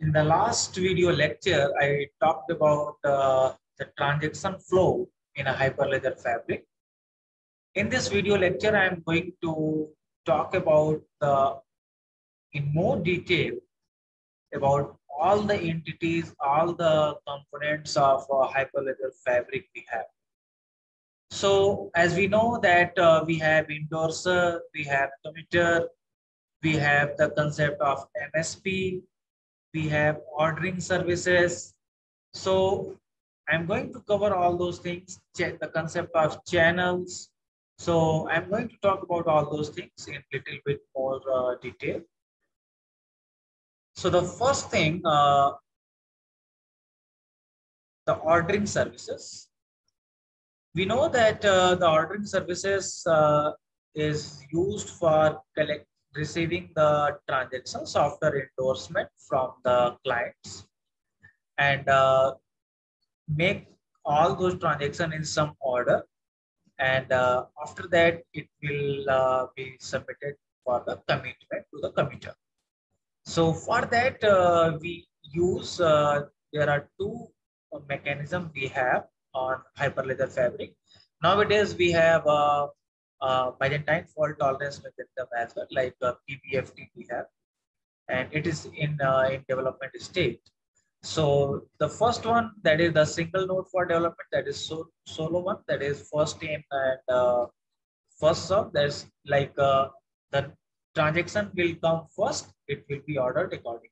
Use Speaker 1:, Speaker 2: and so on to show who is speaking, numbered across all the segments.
Speaker 1: In the last video lecture, I talked about the transaction flow in a Hyperledger Fabric. In this video lecture, I am going to talk about in more detail about all the entities, all the components of Hyperledger Fabric we have. So as we know that we have endorser, we have committer, we have the concept of MSP, we have ordering services. So I'm going to cover all those things, check the concept of channels. So I'm going to talk about all those things in a little bit more detail. So the first thing, the ordering services. We know that the ordering services is used for receiving the transactions after endorsement from the clients and make all those transactions in some order, and after that it will be submitted for the commitment to the committer. So for that we use there are two mechanisms we have on Hyperledger Fabric. Nowadays we have Byzantine fault tolerance mechanism as well, like PBFT we have, and it is in development state. So the first one, that is the single node for development, that is solo one, that is first in and first serve. There's like the transaction will come first, it will be ordered accordingly.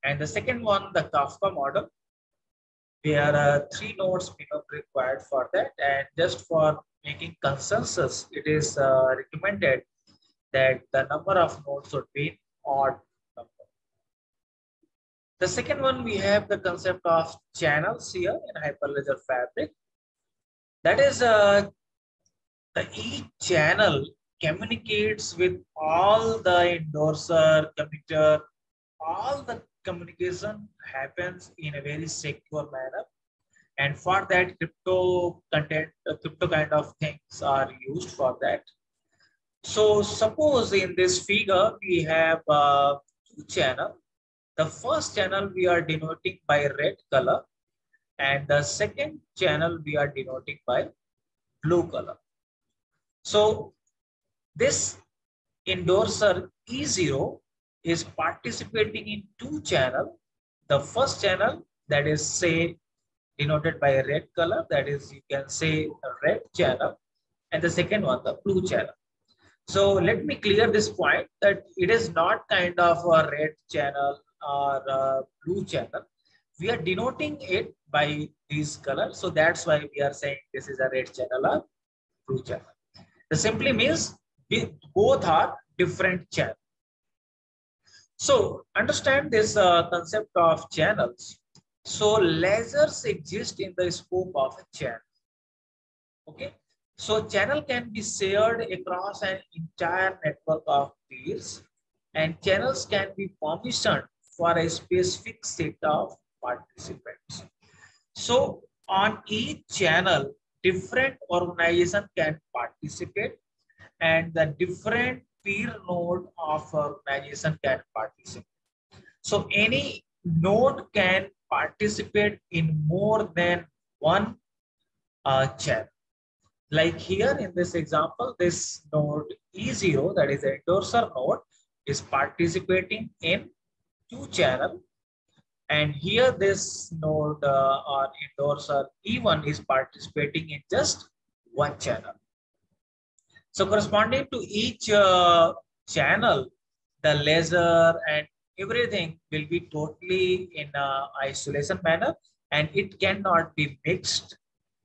Speaker 1: And the second one, the Kafka model, there are three nodes minimum required for that, and just for making consensus, it is recommended that the number of nodes should be odd number. The second one, we have the concept of channels here in Hyperledger Fabric. That is, each channel communicates with all the endorser, committer. All the communication happens in a very secure manner. And for that, crypto kind of things are used for that. So suppose in this figure, we have two channels. The first channel we are denoting by red color, and the second channel we are denoting by blue color. So this endorser E0 is participating in two channels. The first channel, that is say denoted by a red color, that is you can say a red channel, and the second one, the blue channel. So let me clear this point that it is not kind of a red channel or a blue channel. We are denoting it by these colors. So that's why we are saying this is a red channel or blue channel. This simply means both are different channels. So understand this concept of channels. So lasers exist in the scope of a channel. Okay. So channel can be shared across an entire network of peers, and channels can be permissioned for a specific set of participants. So on each channel, different organization can participate, and the different peer node of organization can participate. So any node can participate in more than one channel. Like here in this example, this node E0, that is the endorser node, is participating in two channels. And here this node or endorser E1 is participating in just one channel. So corresponding to each channel, the lasers and everything will be totally in isolation manner, and it cannot be mixed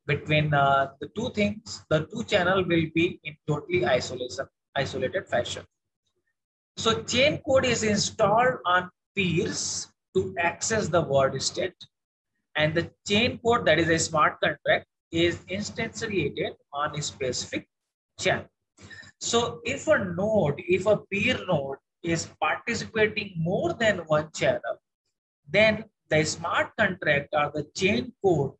Speaker 1: between the two things. The two channel will be in totally isolated fashion. So chain code is installed on peers to access the word state, and the chain code, that is a smart contract, is instantiated on a specific channel. So if a peer node is participating more than one channel, then the smart contract or the chain code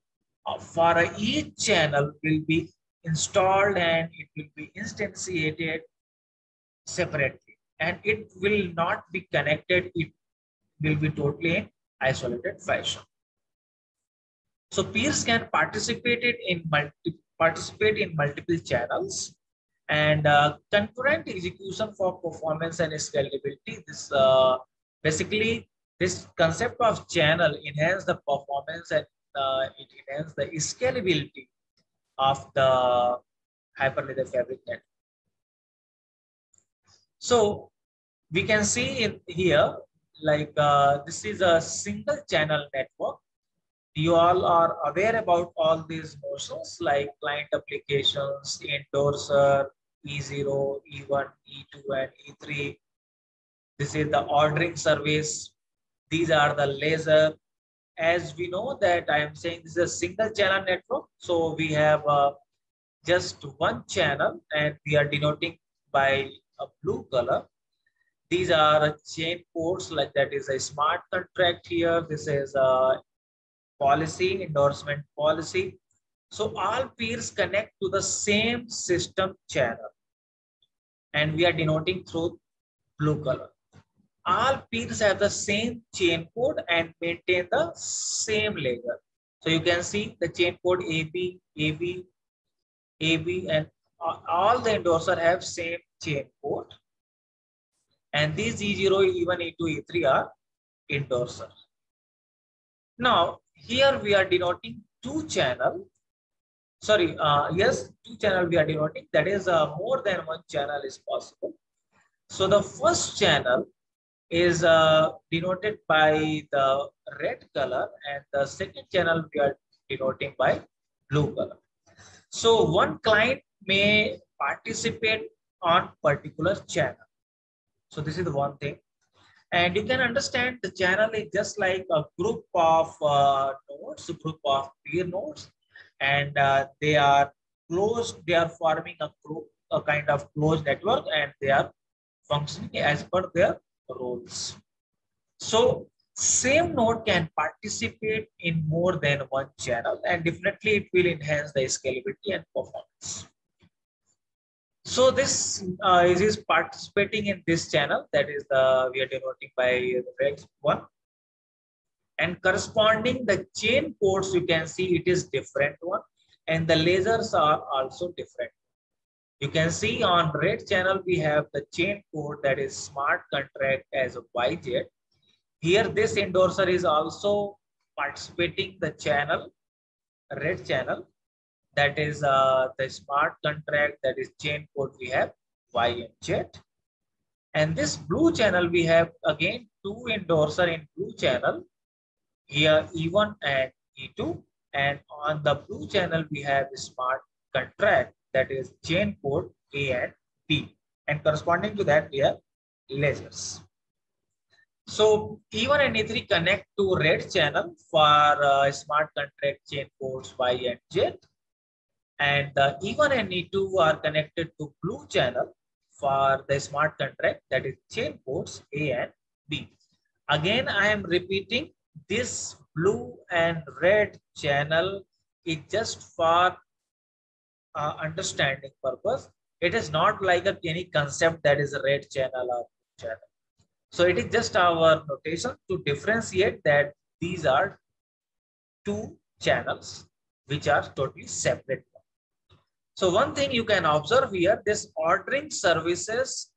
Speaker 1: for each channel will be installed, and it will be instantiated separately, and it will not be connected will be totally in isolated fashion. So peers can participate in multiple channels, and concurrent execution for performance and scalability. This basically this concept of channel enhance the performance, and it enhance the scalability of the Hyperledger Fabric network. So we can see in here, like this is a single channel network. You all are aware about all these notions like client applications, endorser, E0, E1, E2, and E3. This is the ordering service. These are the laser. As we know that I am saying this is a single channel network. So we have just one channel and we are denoting by a blue color. These are chain ports, like that is a smart contract here. This is a policy, endorsement policy. So all peers connect to the same system channel and we are denoting through blue color. All peers have the same chain code and maintain the same ledger. So you can see the chain code AB, AB, AB, and all the endorser have same chain code. And these E0, E1, E2, E3 are endorser. Now, here we are denoting two channel. Sorry, yes, two channel we are denoting. That is more than one channel is possible. So the first channel is denoted by the red color, and the second channel we are denoting by blue color. So one client may participate on particular channel. So this is the one thing. And you can understand the channel is just like a group of nodes, a group of peer nodes, and they are closed. They are forming a group, a kind of closed network, and they are functioning as per their roles. So same node can participate in more than one channel, and definitely it will enhance the scalability and performance. So this is participating in this channel, that is the we are denoting by the red one, and corresponding the chain ports you can see it is different one, and the lasers are also different. You can see on red channel we have the chain code that is smart contract as a YZ. Here this endorser is also participating the channel, red channel, that is the smart contract, that is chain code we have Y and Z. And this blue channel we have again two endorser in blue channel, here E1 and E2, and on the blue channel we have a smart contract, that is chain code A and B, and corresponding to that we have lasers. So E1 and E3 connect to red channel for smart contract chain codes Y and Z, and the E1 and E2 are connected to blue channel for the smart contract, that is chain codes A and B. Again, I am repeating, this blue and red channel is just for understanding purpose. It is not like any concept that is a red channel or blue channel. So it is just our notation to differentiate that these are two channels which are totally separate. So one thing you can observe here, this ordering services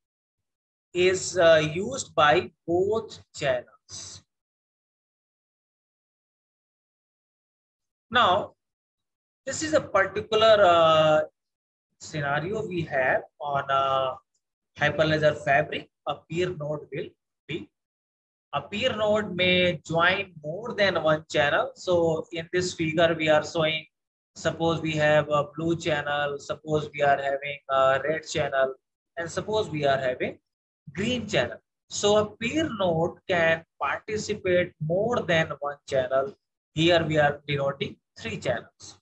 Speaker 1: is used by both channels. Now, this is a particular scenario we have on Hyperledger Fabric. A peer node will be. A peer node may join more than one channel. So in this figure, we are showing, suppose we have a blue channel, suppose we are having a red channel, and suppose we are having green channel. So a peer node can participate more than one channel. Here we are denoting 3 channels.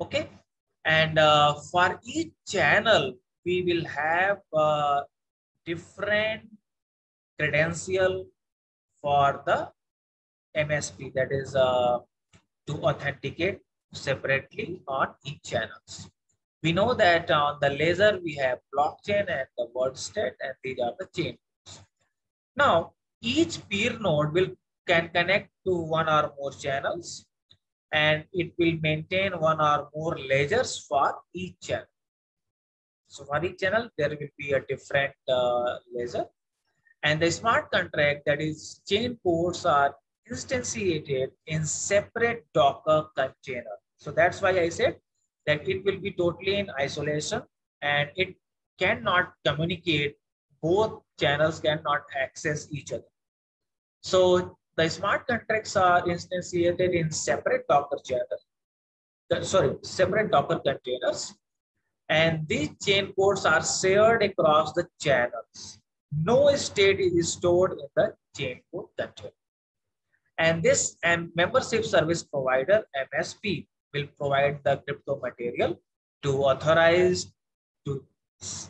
Speaker 1: Okay. And for each channel, we will have different credential for the MSP, that is to authenticate separately on each channels. We know that on the laser we have blockchain and the word state, and these are the chain. Now, each peer node can connect to one or more channels, and it will maintain one or more ledgers for each channel. So for each channel, there will be a different ledger. And the smart contract, that is chain ports, are instantiated in separate Docker container. So that's why I said that it will be totally in isolation and it cannot communicate. Both channels cannot access each other. So the smart contracts are instantiated in separate Docker separate Docker containers. And these chain ports are shared across the channels. No state is stored in the chain port container. And this membership service provider, MSP, will provide the crypto material to authorize, to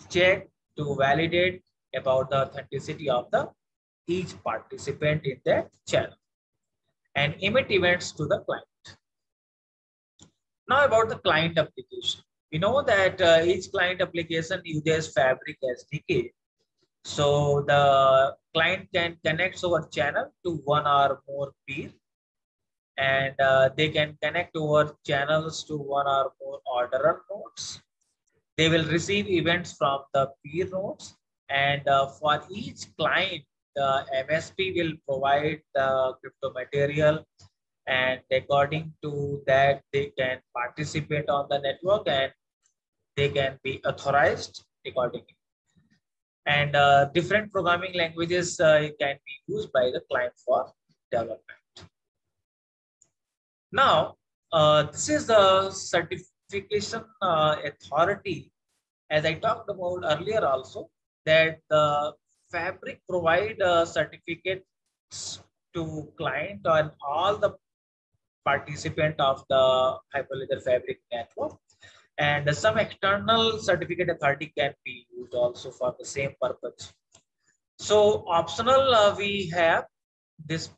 Speaker 1: check, to validate about the authenticity of the each participant in that channel and emit events to the client. Now about the client application. We know that each client application uses Fabric SDK. So the client can connect over channel to one or more peer, and they can connect over channels to one or more orderer nodes. They will receive events from the peer nodes, and for each client, the MSP will provide the crypto material, and according to that, they can participate on the network and they can be authorized accordingly. And different programming languages can be used by the client for development. Now, this is the certification authority. As I talked about earlier also, that the Fabric provide certificates to client and all the participant of the Hyperledger Fabric network. And some external certificate authority can be used also for the same purpose. So optional, we have this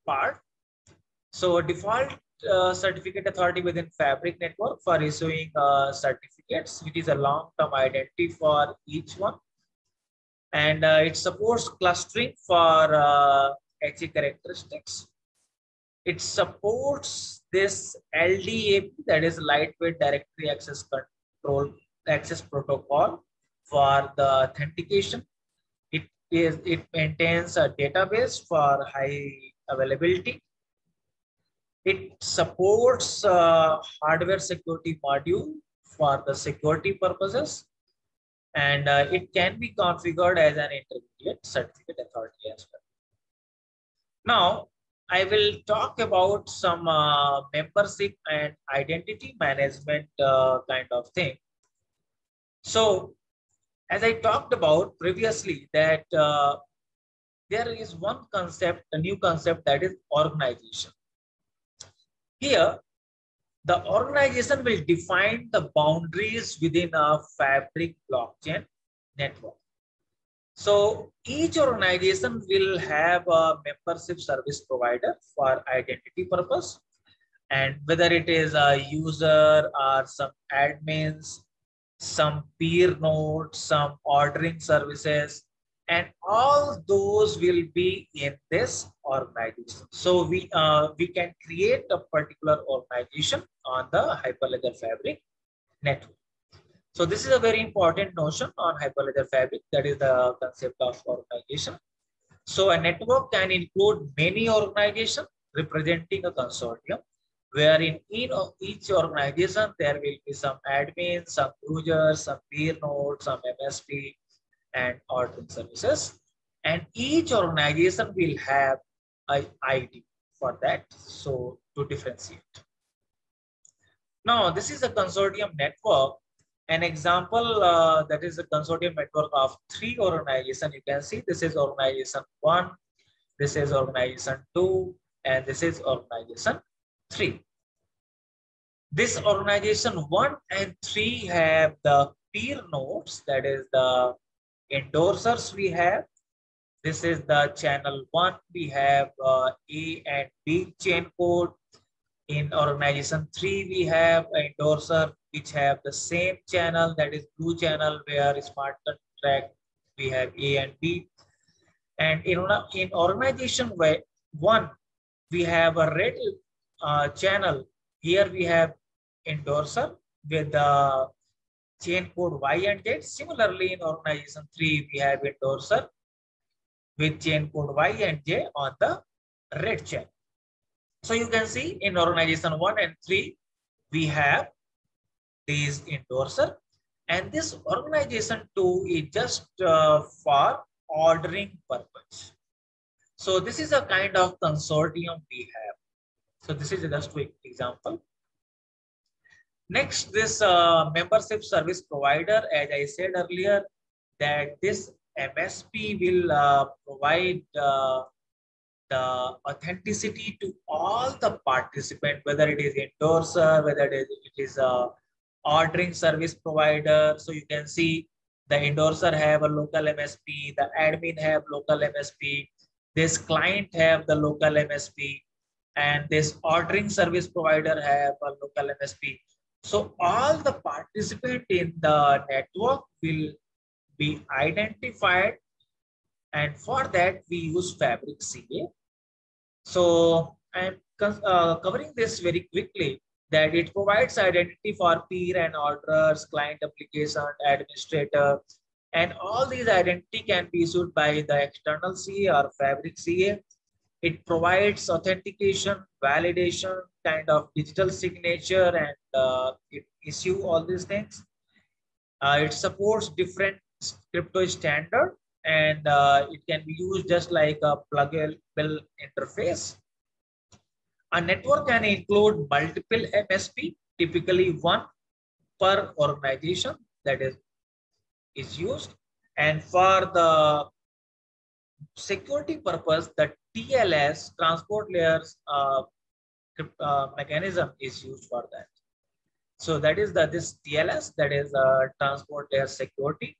Speaker 1: part. So default certificate authority within Fabric network for issuing certificates. It is a long-term identity for each one. And it supports clustering for HA characteristics. It supports this LDAP, that is lightweight directory access protocol for the authentication. It maintains a database for high availability. It supports hardware security module for the security purposes, and it can be configured as an intermediate certificate authority as well. Now, I will talk about some membership and identity management kind of thing. So, as I talked about previously, that there is one concept, a new concept, that is organization. Here, the organization will define the boundaries within a Fabric blockchain network. So each organization will have a membership service provider for identity purpose, and whether it is a user or some admins, some peer nodes, some ordering services, and all those will be in this organization. So we can create a particular organization on the Hyperledger Fabric network. So this is a very important notion on Hyperledger Fabric, that is the concept of organization. So a network can include many organizations representing a consortium, where in each organization there will be some admins, some users, some peer nodes, some MSP, and ordering services. And each organization will have an ID for that, so to differentiate. Now, this is a consortium network. An example, that is a consortium network of 3 organizations. You can see this is organization 1, this is organization 2, and this is organization 3. This organization 1 and 3 have the peer nodes, that is the endorsers we have. This is the channel 1. We have A and B chain code. In organization 3, we have an endorser which have the same channel, that is blue channel, where smart contract we have A and B. And in organization one, we have a red channel. Here we have endorser with the chain code Y and Z. Similarly, in organization 3, we have endorser with chain code Y and J on the red channel. So you can see in organization 1 and 3, we have these endorser, and this organization 2 is just for ordering purpose. So this is a kind of consortium we have. So this is just a quick example. Next, this membership service provider, as I said earlier, that this MSP will provide the authenticity to all the participants, whether it is endorser, whether it is a ordering service provider. So you can see the endorser have a local MSP, the admin have local MSP, this client have the local MSP, and this ordering service provider have a local MSP. So all the participants in the network will be identified, and for that we use Fabric CA. So I'm covering this very quickly, that it provides identity for peer and orderers, client application, administrator, and all these identity can be issued by the external CA or Fabric CA. It provides authentication, validation, kind of digital signature, and it issue all these things. It supports different crypto standard, and it can be used just like a pluggable interface. A network can include multiple MSP, typically one per organization that is used. And for the security purpose, the TLS, transport layers mechanism, is used for that. So that is this TLS, that is transport layer security.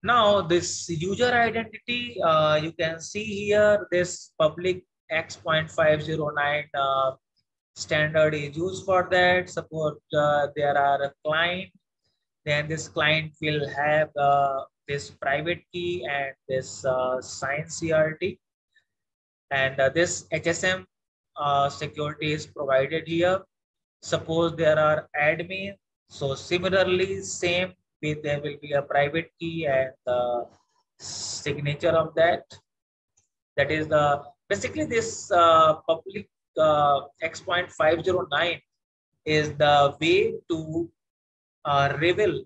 Speaker 1: Now this user identity, you can see here this public X.509 standard is used for that. Suppose there are a client, then this client will have this private key and this signed CRT, and this HSM security is provided here. Suppose there are admin, so similarly same way, there will be a private key and the signature of that. That is the basically this public X.509 is the way to reveal,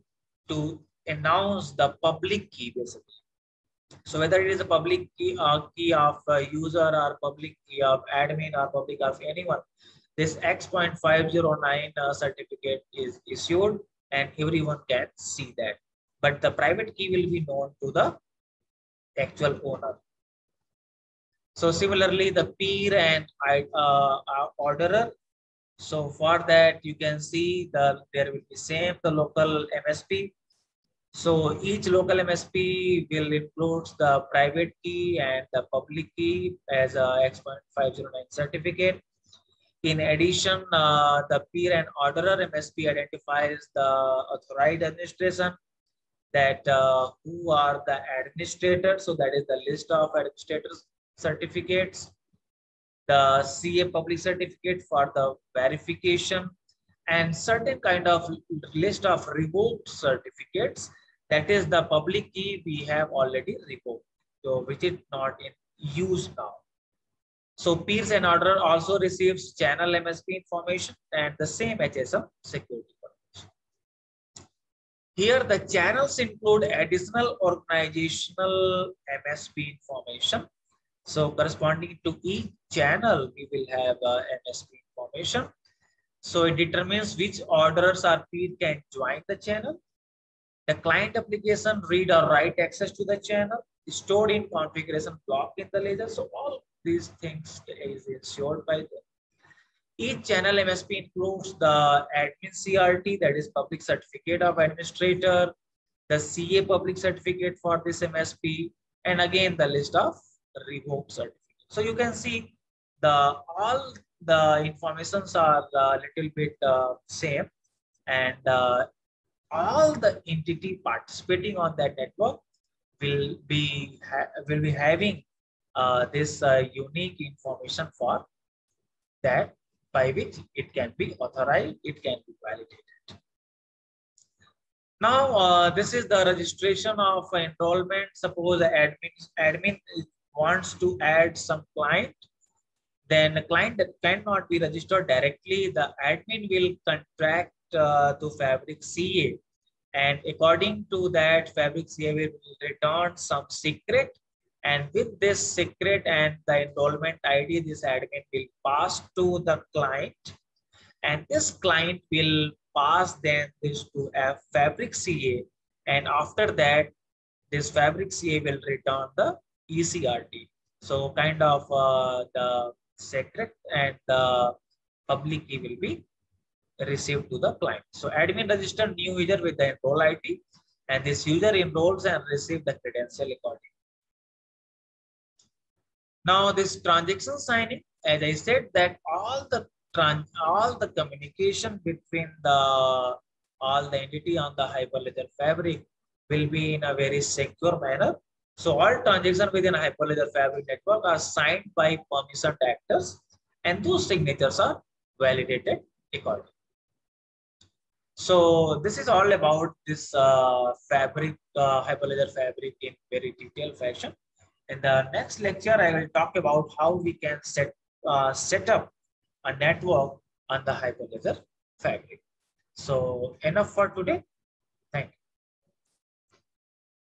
Speaker 1: to announce the public key basically. So whether it is a public key of user or public key of admin or public of anyone, this X.509 certificate is issued and everyone can see that. But the private key will be known to the actual owner. So similarly, the peer and orderer. So for that, you can see there will be same the local MSP. So each local MSP will include the private key and the public key as a X.509 certificate. In addition, the peer and orderer MSP identifies the authorized administration, that who are the administrators. So that is the list of administrators certificates, the CA public certificate for the verification, and certain kind of list of revoked certificates. That is the public key we have already revoked, so which is not in use now. So peers and orderer also receives channel MSP information and the same HSM security information. Here the channels include additional organizational MSP information. So corresponding to each channel, we will have MSP information. So it determines which orderers or peer can join the channel. The client application read or write access to the channel, stored in configuration block in the ledger. So all these things is ensured by them. Each channel MSP includes the admin CRT, that is public certificate of administrator, the CA public certificate for this MSP, and again the list of revoked certificates. So you can see all the informations are a little bit same, and all the entity participating on that network will be having this unique information for that, by which it can be authorized, it can be validated. Now, this is the registration of enrollment. Suppose admin wants to add some client, then a client that cannot be registered directly, the admin will contract to Fabric CA. And according to that, Fabric CA will return some secret. And with this secret and the enrollment ID, this admin will pass to the client. And this client will pass then this to a Fabric CA. And after that, this Fabric CA will return the ECRT. So kind of the secret and the public key will be received to the client. So admin register new user with the enroll ID, and this user enrolls and receive the credential accordingly. Now this transaction signing, as I said, that all the communication between all the entity on the Hyperledger Fabric will be in a very secure manner. So all transactions within Hyperledger Fabric network are signed by permissioned actors, and those signatures are validated accordingly. So this is all about this Fabric, Hyperledger Fabric in very detailed fashion. In the next lecture, I will talk about how we can set up a network on the Hyperledger Fabric. So enough for today.